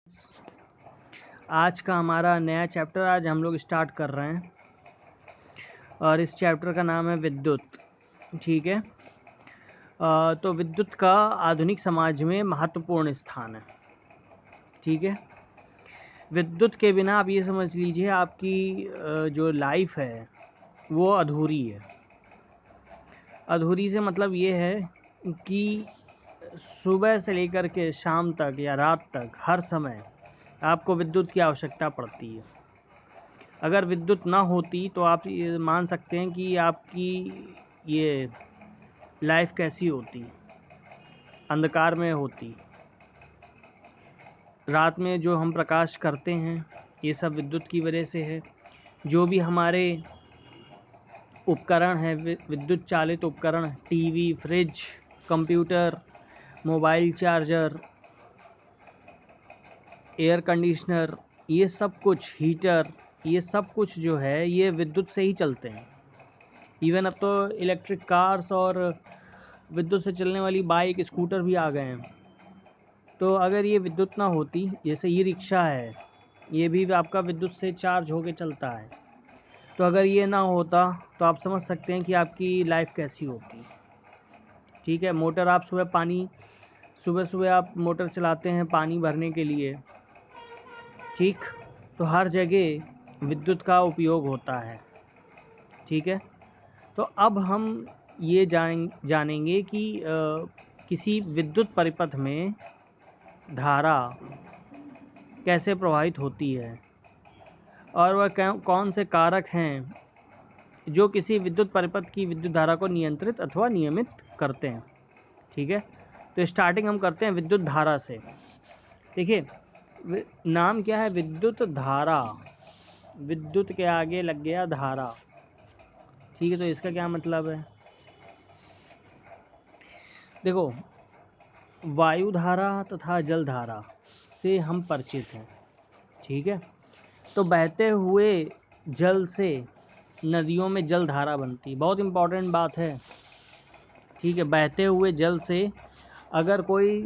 आज का हमारा नया चैप्टर आज हम लोग स्टार्ट कर रहे हैं और इस चैप्टर का नाम है विद्युत। ठीक है। तो विद्युत का आधुनिक समाज में महत्वपूर्ण स्थान है। ठीक है। विद्युत के बिना आप ये समझ लीजिए आपकी जो लाइफ है वो अधूरी है। अधूरी से मतलब ये है कि सुबह से लेकर के शाम तक या रात तक हर समय आपको विद्युत की आवश्यकता पड़ती है। अगर विद्युत ना होती तो आप ये मान सकते हैं कि आपकी ये लाइफ कैसी होती, अंधकार में होती। रात में जो हम प्रकाश करते हैं ये सब विद्युत की वजह से है। जो भी हमारे उपकरण हैं, विद्युत चालित उपकरण, TV, fridge, computer, mobile charger, air conditioner, ये सब कुछ, हीटर, ये सब कुछ जो है ये विद्युत से ही चलते हैं। इवन अब तो इलेक्ट्रिक कार्स और विद्युत से चलने वाली बाइक, स्कूटर भी आ गए हैं। तो अगर ये विद्युत ना होती, जैसे ये रिक्शा है, ये भी आपका विद्युत से चार्ज होके चलता है। तो अगर ये ना होता तो आप समझ सकते हैं कि आपकी लाइफ कैसी होती। ठीक है। मोटर, आप सुबह सुबह आप मोटर चलाते हैं पानी भरने के लिए। ठीक। तो हर जगह विद्युत का उपयोग होता है। ठीक है। तो अब हम ये जानेंगे कि किसी विद्युत परिपथ में धारा कैसे प्रवाहित होती है और वह कौन से कारक हैं जो किसी विद्युत परिपथ की विद्युत धारा को नियंत्रित अथवा नियमित करते हैं। ठीक है। तो स्टार्टिंग हम करते हैं विद्युत धारा से। देखिए, नाम क्या है? विद्युत धारा। विद्युत के आगे लग गया धारा। ठीक है। तो इसका क्या मतलब है? देखो, वायु धारा तथा जल धारा से हम परिचित हैं। ठीक है। तो बहते हुए जल से नदियों में जल धारा बनती, बहुत इम्पॉर्टेंट बात है। ठीक है। बहते हुए जल से अगर कोई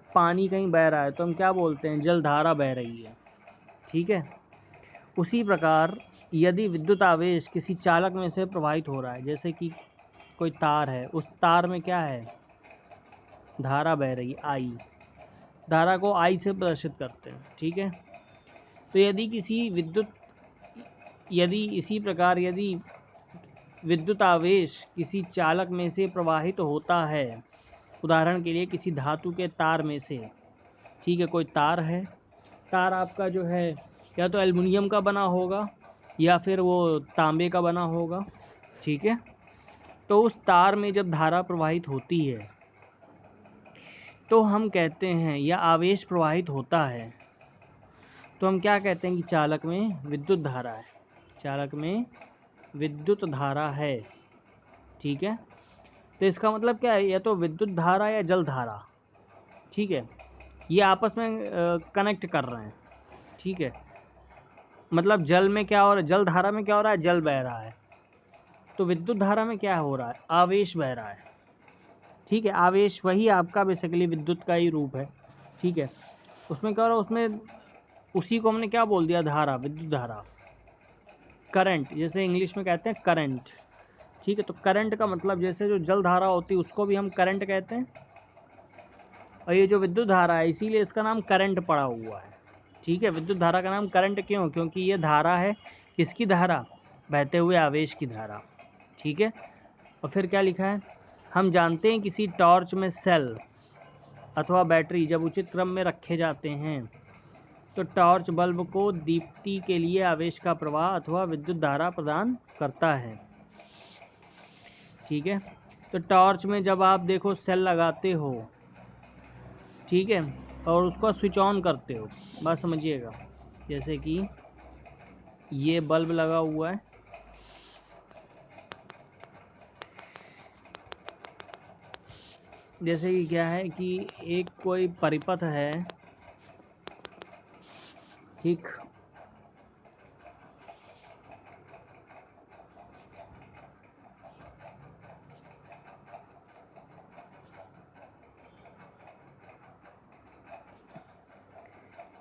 पानी कहीं बह रहा है तो हम क्या बोलते हैं? जल धारा बह रही है। ठीक है। उसी प्रकार यदि विद्युत आवेश किसी चालक में से प्रवाहित हो रहा है, जैसे कि कोई तार है, उस तार में क्या है? धारा बह रही है, आई। धारा को आई से प्रदर्शित करते हैं। ठीक है। तो यदि इसी प्रकार यदि विद्युत आवेश किसी चालक में से प्रवाहित होता है, उदाहरण के लिए किसी धातु के तार में से। ठीक है। कोई तार है, तार आपका जो है या तो एल्युमिनियम का बना होगा या फिर वो तांबे का बना होगा। ठीक है। तो उस तार में जब धारा प्रवाहित होती है तो हम कहते हैं, या आवेश प्रवाहित होता है, तो हम क्या कहते हैं कि चालक में विद्युत धारा है। चालक में विद्युत धारा है। ठीक है। तो इसका मतलब क्या है? या तो विद्युत धारा या जल धारा। ठीक है। ये आपस में कनेक्ट कर रहे हैं। ठीक है। मतलब जल में क्या हो रहा है? जल धारा में क्या हो रहा है? जल बह रहा है। तो विद्युत धारा में क्या हो रहा है? आवेश बह रहा है। ठीक है। आवेश वही आपका बेसिकली विद्युत का ही रूप है। ठीक है। उसमें क्या हो रहा है? उसमें उसी को हमने क्या बोल दिया? धारा, विद्युत धारा, करंट, जैसे इंग्लिश में कहते हैं करंट। ठीक है। तो करंट का मतलब, जैसे जो जल धारा होती है उसको भी हम करंट कहते हैं, और ये जो विद्युत धारा है इसीलिए इसका नाम करंट पड़ा हुआ है। ठीक है। विद्युत धारा का नाम करंट क्यों? क्योंकि ये धारा है, किसकी धारा? बहते हुए आवेश की धारा। ठीक है। और फिर क्या लिखा है? हम जानते हैं किसी टॉर्च में सेल अथवा बैटरी जब उचित क्रम में रखे जाते हैं तो टॉर्च बल्ब को दीप्ति के लिए आवेश का प्रवाह अथवा विद्युत धारा प्रदान करता है। ठीक है। तो टॉर्च में जब आप देखो सेल लगाते हो, ठीक है, और उसको स्विच ऑन करते हो, बात समझिएगा। जैसे कि ये बल्ब लगा हुआ है, जैसे कि क्या है कि एक कोई परिपथ है। ठीक।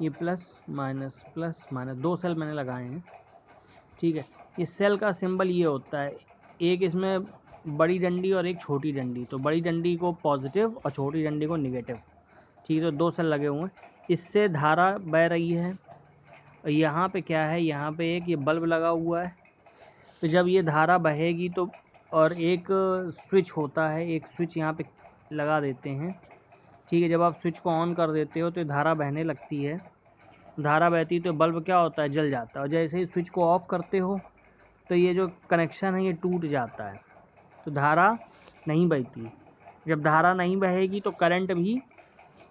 ये प्लस माइनस 2 सेल मैंने लगाए हैं, ठीक है। इस सेल का सिंबल ये होता है, एक इसमें बड़ी डंडी और एक छोटी डंडी, तो बड़ी डंडी को पॉजिटिव और छोटी डंडी को निगेटिव, ठीक है। तो 2 सेल लगे हुए हैं, इससे धारा बह रही है। और यहाँ पे क्या है, यहाँ पे एक ये बल्ब लगा हुआ है, तो जब ये धारा बहेगी तो, और एक स्विच होता है, एक स्विच यहाँ पे लगा देते हैं, ठीक है। जब आप स्विच को ऑन कर देते हो तो धारा बहने लगती है, धारा बहती है तो बल्ब क्या होता है, जल जाता है। और जैसे ही स्विच को ऑफ करते हो तो ये जो कनेक्शन है ये टूट जाता है, तो धारा नहीं बहती। जब धारा नहीं बहेगी तो करंट भी,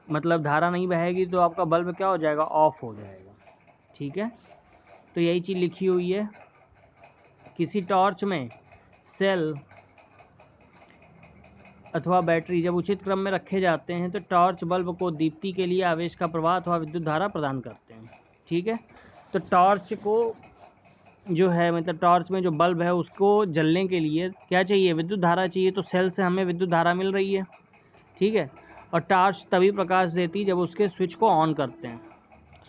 मतलब धारा नहीं बहेगी तो आपका बल्ब क्या हो जाएगा, ऑफ हो जाएगा, ठीक है। तो यही चीज़ लिखी हुई है। किसी टॉर्च में सेल अथवा बैटरी जब उचित क्रम में रखे जाते हैं तो टॉर्च बल्ब को दीप्ति के लिए आवेश का प्रवाह अथवा विद्युत धारा प्रदान करते हैं, ठीक है। तो टॉर्च को जो है, मतलब टॉर्च में जो बल्ब है उसको जलने के लिए क्या चाहिए, विद्युत धारा चाहिए। तो सेल से हमें विद्युत धारा मिल रही है, ठीक है। और टॉर्च तभी प्रकाश देती जब उसके स्विच को ऑन करते हैं।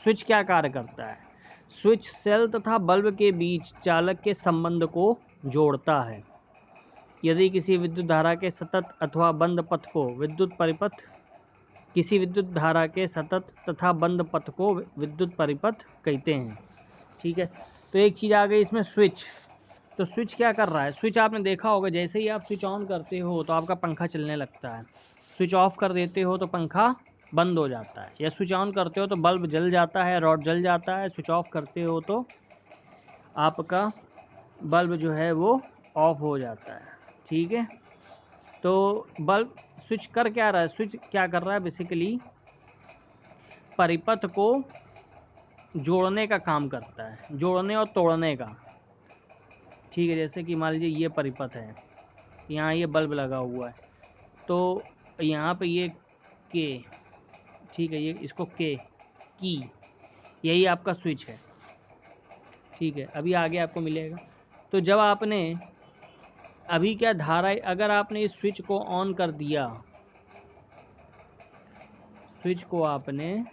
स्विच क्या कार्य करता है, स्विच सेल तथा बल्ब के बीच चालक के संबंध को जोड़ता है। यदि किसी विद्युत धारा के सतत अथवा बंद पथ को विद्युत परिपथ, किसी विद्युत धारा के सतत तथा बंद पथ को विद्युत परिपथ कहते हैं, ठीक है। तो एक चीज़ आ गई इसमें, स्विच। तो स्विच क्या कर रहा है, स्विच आपने देखा होगा, जैसे ही आप स्विच ऑन करते हो तो आपका पंखा चलने लगता है, स्विच ऑफ कर देते हो तो पंखा बंद हो जाता है, या स्विच ऑन करते हो तो बल्ब जल जाता है, रॉड जल जाता है, स्विच ऑफ करते हो तो आपका बल्ब जो है वो ऑफ हो जाता है, ठीक है। तो बल्ब, स्विच कर क्या रहा है, स्विच क्या कर रहा है, बेसिकली परिपथ को जोड़ने का काम करता है, जोड़ने और तोड़ने का, ठीक है। जैसे कि मान लीजिए ये परिपथ है, यहाँ ये बल्ब लगा हुआ है, तो यहाँ पे ये के, ठीक है, ये इसको के की, यही आपका स्विच है, ठीक है। अभी आगे आपको मिलेगा। तो जब आपने अभी क्या धारा, अगर आपने इस स्विच को ऑन कर दिया, स्विच को आपने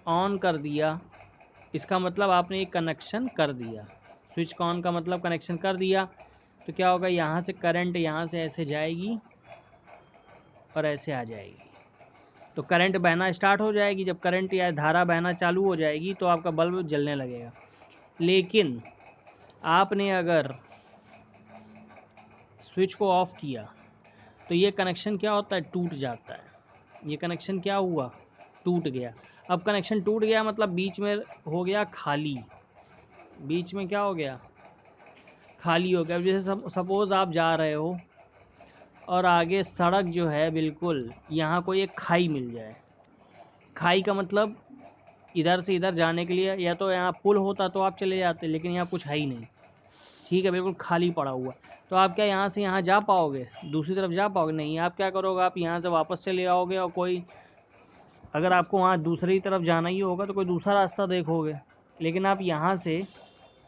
ऑन कर दिया, इसका मतलब आपने एक कनेक्शन कर दिया। स्विच का ऑन का मतलब कनेक्शन कर दिया, तो क्या होगा, यहाँ से करंट यहाँ से ऐसे जाएगी और ऐसे आ जाएगी, तो करंट बहना स्टार्ट हो जाएगी। जब करंट या धारा बहना चालू हो जाएगी तो आपका बल्ब जलने लगेगा। लेकिन आपने अगर स्विच को ऑफ किया तो ये कनेक्शन क्या होता है, टूट जाता है। ये कनेक्शन क्या हुआ, टूट गया। अब कनेक्शन टूट गया मतलब बीच में हो गया खाली, बीच में क्या हो गया, खाली हो गया। जैसे सपोज़ आप जा रहे हो और आगे सड़क जो है बिल्कुल, यहाँ कोई एक खाई मिल जाए, खाई का मतलब इधर से इधर जाने के लिए या तो यहाँ पुल होता तो आप चले जाते, लेकिन यहाँ कुछ है ही नहीं, ठीक है, बिल्कुल खाली पड़ा हुआ। तो आप क्या यहाँ से यहाँ जा पाओगे, दूसरी तरफ जा पाओगे, नहीं। आप क्या करोगे, आप यहाँ से वापस चले आओगे, और कोई, अगर आपको वहाँ दूसरी तरफ जाना ही होगा तो कोई दूसरा रास्ता देखोगे, लेकिन आप यहाँ से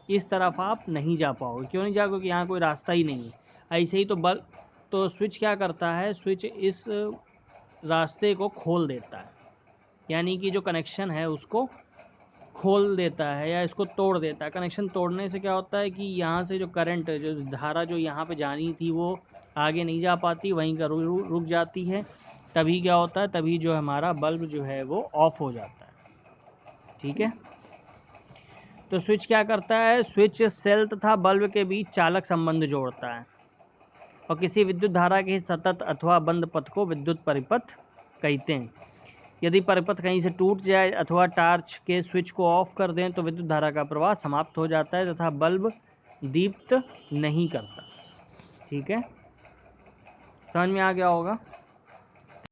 इस तरफ आप नहीं जा पाओगे। क्यों नहीं जाओगे, क्योंकि यहाँ कोई रास्ता ही नहीं है। ऐसे ही तो स्विच क्या करता है, स्विच इस रास्ते को खोल देता है, यानी कि जो कनेक्शन है उसको खोल देता है या इसको तोड़ देता है। कनेक्शन तोड़ने से क्या होता है कि यहाँ से जो करंट, जो धारा जो यहाँ पे जानी थी वो आगे नहीं जा पाती, वहीं का रुक जाती है। तभी क्या होता है, तभी जो हमारा बल्ब जो है वो ऑफ हो जाता है, ठीक है। तो स्विच क्या करता है, स्विच सेल तथा बल्ब के बीच चालक संबंध जोड़ता है, और किसी विद्युत धारा के सतत अथवा बंद पथ को विद्युत परिपथ कहते हैं। यदि परिपथ कहीं से टूट जाए अथवा टॉर्च के स्विच को ऑफ कर दें तो विद्युत धारा का प्रवाह समाप्त हो जाता है तथा बल्ब दीप्त नहीं करता, ठीक है। समझ में आ गया होगा।